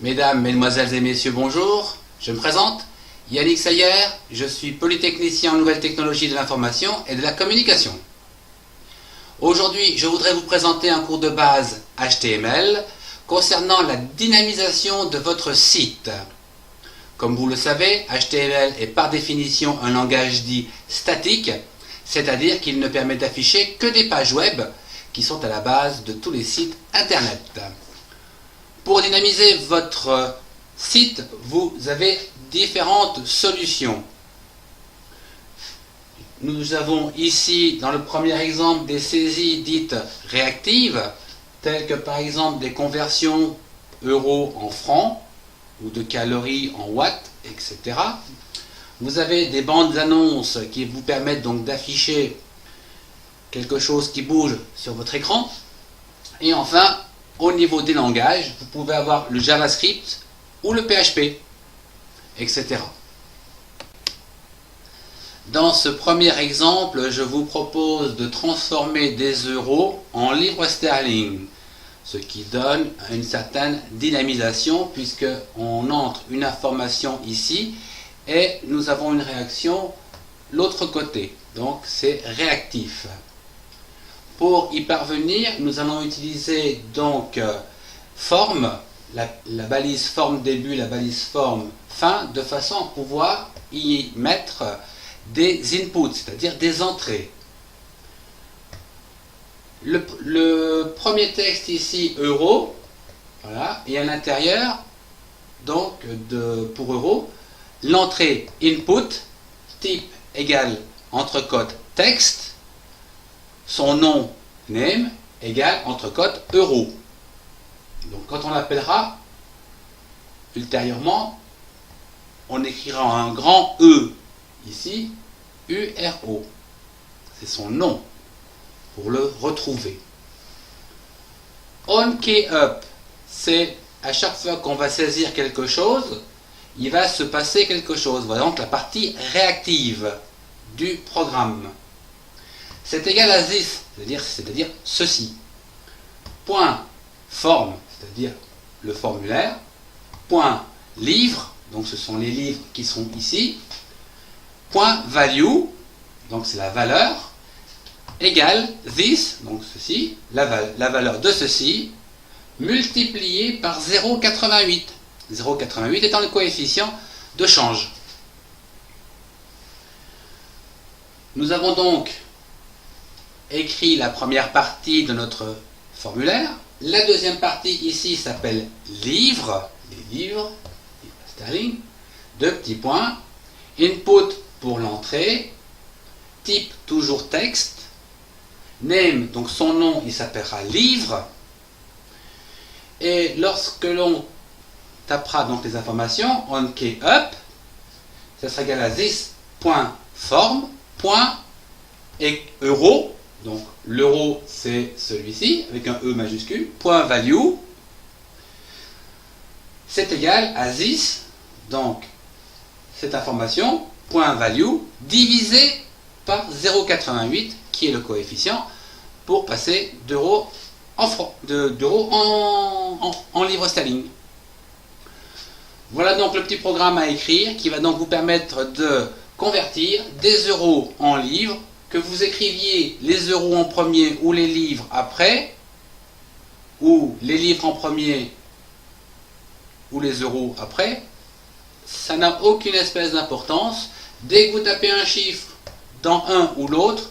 Mesdames, Mesdemoiselles et Messieurs, bonjour. Je me présente, Yannick Sayer, je suis polytechnicien en nouvelles technologies de l'information et de la communication. Aujourd'hui, je voudrais vous présenter un cours de base HTML concernant la dynamisation de votre site. Comme vous le savez, HTML est par définition un langage dit statique, c'est-à-dire qu'il ne permet d'afficher que des pages web qui sont à la base de tous les sites internet. Pour dynamiser votre site, vous avez différentes solutions. Nous avons ici, dans le premier exemple, des saisies dites réactives, telles que par exemple des conversions euros en francs, ou de calories en watts, etc. Vous avez des bandes annonces qui vous permettent donc d'afficher quelque chose qui bouge sur votre écran. Et enfin, au niveau des langages, vous pouvez avoir le JavaScript ou le PHP, etc. Dans ce premier exemple, je vous propose de transformer des euros en livres sterling, ce qui donne une certaine dynamisation puisque on entre une information ici et nous avons une réaction l'autre côté. Donc c'est réactif. Pour y parvenir, nous allons utiliser donc forme, la balise forme début, la balise forme fin, de façon à pouvoir y mettre des inputs, c'est-à-dire des entrées. Le premier texte ici, euro, voilà, et à l'intérieur, donc pour euro, l'entrée input, type égale entrecôte texte, son nom, name, égale entrecôte euro. Donc quand on l'appellera, ultérieurement, on écrira un grand E, ici, URO. C'est son nom, pour le retrouver. OnKeyUp, c'est à chaque fois qu'on va saisir quelque chose, il va se passer quelque chose. Voilà donc la partie réactive du programme. C'est égal à this, c'est-à-dire ceci. Point forme, c'est-à-dire le formulaire. Point livre, donc ce sont les livres qui sont ici. Point value, donc c'est la valeur, égale this, donc ceci, la valeur de ceci, multiplié par 0,88. 0,88 étant le coefficient de change. Nous avons donc écrit la première partie de notre formulaire. La deuxième partie ici s'appelle livre, les livres sterling, deux petits points, input pour l'entrée, type toujours texte, name, donc son nom, il s'appellera livre, et lorsque l'on tapera donc les informations, OnKeyUp, ça sera égal à this.form, et euro, donc l'euro c'est celui-ci, avec un E majuscule, point value, c'est égal à this, donc cette information, point value, divisé par 0,88, qui est le coefficient, pour passer d'euros en livres sterling. Voilà donc le petit programme à écrire qui va donc vous permettre de convertir des euros en livres, que vous écriviez les euros en premier ou les livres après, ou les livres en premier ou les euros après, ça n'a aucune espèce d'importance. Dès que vous tapez un chiffre dans un ou l'autre,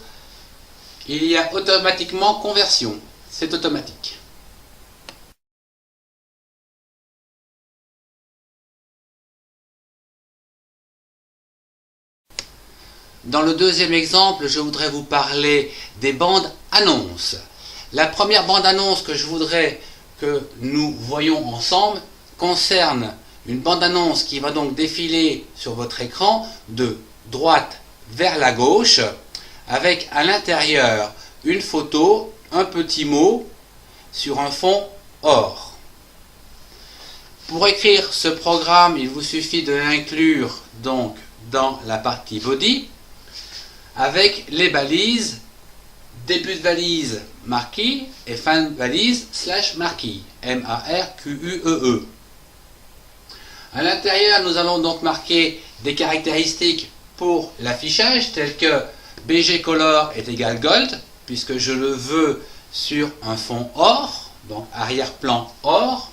il y a automatiquement conversion. C'est automatique. Dans le deuxième exemple, je voudrais vous parler des bandes annonces. La première bande annonce que je voudrais que nous voyons ensemble concerne une bande annonce qui va donc défiler sur votre écran de droite vers la gauche, avec à l'intérieur une photo, un petit mot sur un fond or. Pour écrire ce programme, il vous suffit de l'inclure donc dans la partie body, avec les balises, début de valise marquee et fin de valise /marquee, M-A-R-Q-U-E-E. À l'intérieur, nous allons donc marquer des caractéristiques pour l'affichage, telles que bgcolor est égal gold, puisque je le veux sur un fond or, donc arrière-plan or.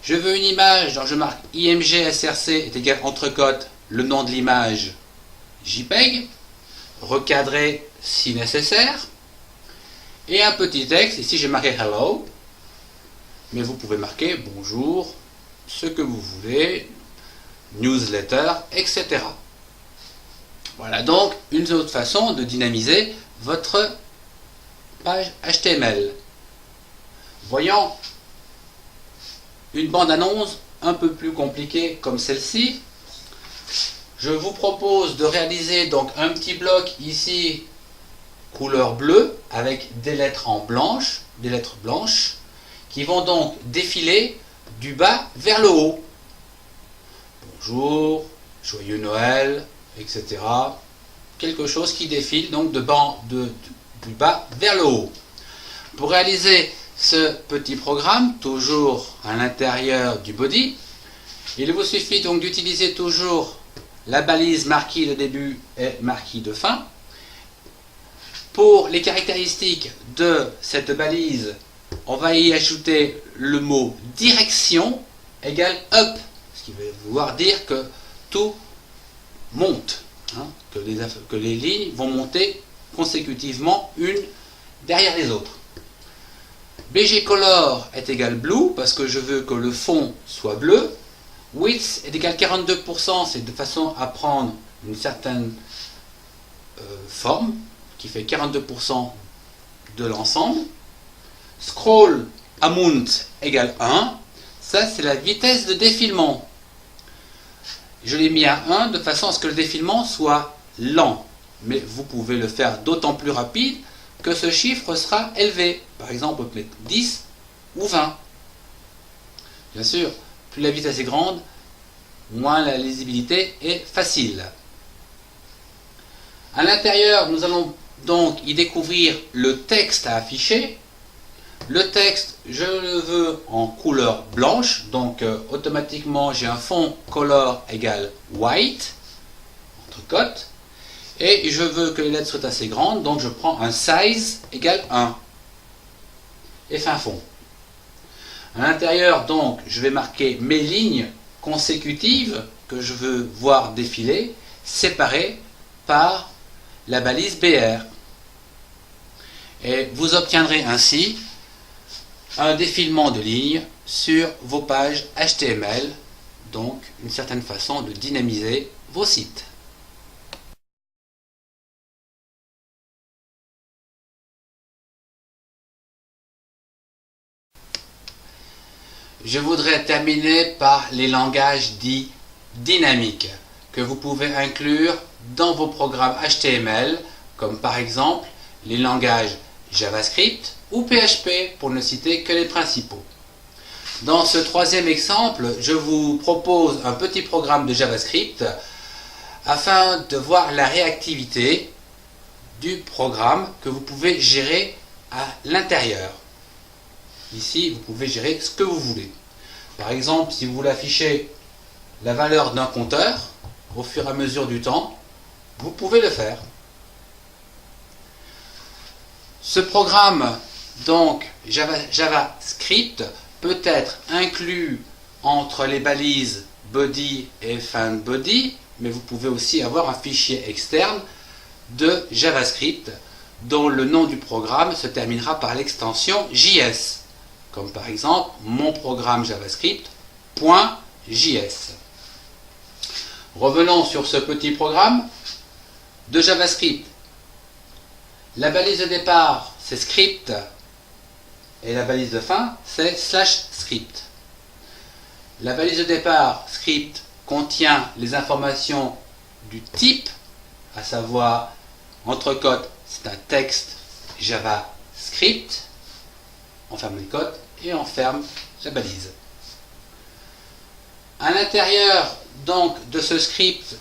Je veux une image, donc je marque img src est égal entrecôte, le nom de l'image JPEG, recadré si nécessaire, et un petit texte, ici j'ai marqué hello, mais vous pouvez marquer bonjour, ce que vous voulez, newsletter, etc. Voilà donc une autre façon de dynamiser votre page HTML. Voyons une bande-annonce un peu plus compliquée comme celle-ci. Je vous propose de réaliser donc un petit bloc ici couleur bleue avec des lettres en blanche, des lettres blanches qui vont donc défiler du bas vers le haut. Bonjour, joyeux Noël, etc. Quelque chose qui défile donc du bas vers le haut. Pour réaliser ce petit programme, toujours à l'intérieur du body, il vous suffit donc d'utiliser toujours la balise marquée de début et marquée de fin. Pour les caractéristiques de cette balise, on va y ajouter le mot direction égale up, ce qui veut vouloir dire que tout monte, hein, que les lignes vont monter consécutivement une derrière les autres. bgcolor est égal blue parce que je veux que le fond soit bleu. Width est égal 42%, c'est de façon à prendre une certaine forme qui fait 42% de l'ensemble. Scroll amount égale 1, ça c'est la vitesse de défilement. Je l'ai mis à 1 de façon à ce que le défilement soit lent, mais vous pouvez le faire d'autant plus rapide que ce chiffre sera élevé. Par exemple, on peut mettre 10 ou 20. Bien sûr, plus la vitesse est grande, moins la lisibilité est facile. À l'intérieur, nous allons donc y découvrir le texte à afficher. Le texte, je le veux en couleur blanche, donc automatiquement j'ai un fond color égale white, entrecôte, et je veux que les lettres soient assez grandes, donc je prends un size égale 1, et fin fond. À l'intérieur, donc, je vais marquer mes lignes consécutives que je veux voir défiler, séparées par la balise BR. Et vous obtiendrez ainsi un défilement de lignes sur vos pages HTML, donc une certaine façon de dynamiser vos sites. Je voudrais terminer par les langages dits dynamiques que vous pouvez inclure dans vos programmes HTML, comme par exemple les langages JavaScript ou PHP, pour ne citer que les principaux. Dans ce troisième exemple, je vous propose un petit programme de JavaScript afin de voir la réactivité du programme que vous pouvez gérer à l'intérieur. Ici, vous pouvez gérer ce que vous voulez. Par exemple, si vous voulez afficher la valeur d'un compteur au fur et à mesure du temps, vous pouvez le faire. Ce programme, donc JavaScript, peut être inclus entre les balises body et fin body, mais vous pouvez aussi avoir un fichier externe de JavaScript dont le nom du programme se terminera par l'extension JS, comme par exemple mon programme JavaScript.js. Revenons sur ce petit programme de JavaScript. La balise de départ, c'est script, et la balise de fin, c'est /script. La balise de départ, script, contient les informations du type, à savoir, entrecôte, c'est un texte JavaScript, on ferme les côtes et on ferme la balise. À l'intérieur donc de ce script,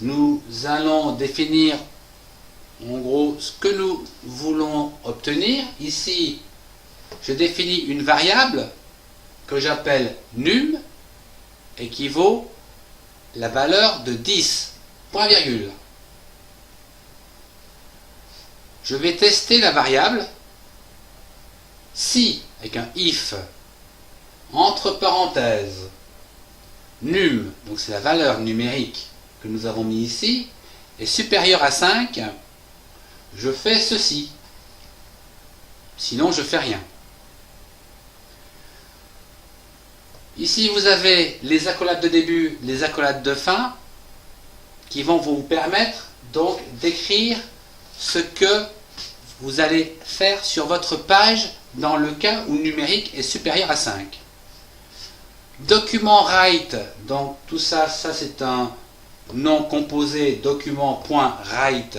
nous allons définir en gros ce que nous voulons obtenir. Ici, je définis une variable que j'appelle num équivaut la valeur de 10, point virgule. Je vais tester la variable si, avec un if, entre parenthèses, num, donc c'est la valeur numérique que nous avons mis ici, est supérieure à 5, je fais ceci. Sinon, je fais rien. Ici, vous avez les accolades de début, les accolades de fin, qui vont vous permettre donc d'écrire ce que vous allez faire sur votre page dans le cas où numérique est supérieur à 5. Document write, donc tout ça, c'est un nom composé document.write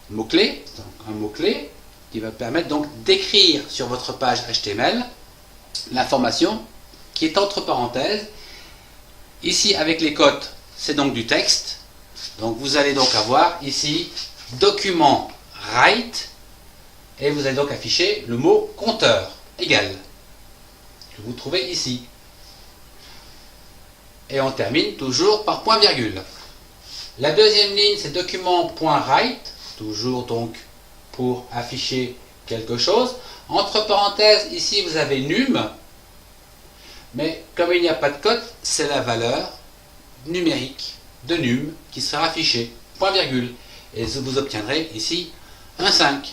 mot-clé, donc un mot-clé qui va permettre donc d'écrire sur votre page HTML l'information qui est entre parenthèses. Ici avec les cotes, c'est donc du texte. Donc vous allez donc avoir ici document write et vous allez donc afficher le mot compteur égal que vous trouvez ici. Et on termine toujours par point virgule. La deuxième ligne, c'est document.write, toujours donc pour afficher quelque chose. Entre parenthèses, ici vous avez num, mais comme il n'y a pas de cote, c'est la valeur numérique de num qui sera affichée, point virgule. Et vous obtiendrez ici un 5.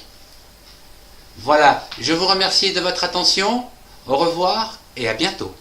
Voilà, je vous remercie de votre attention, au revoir et à bientôt.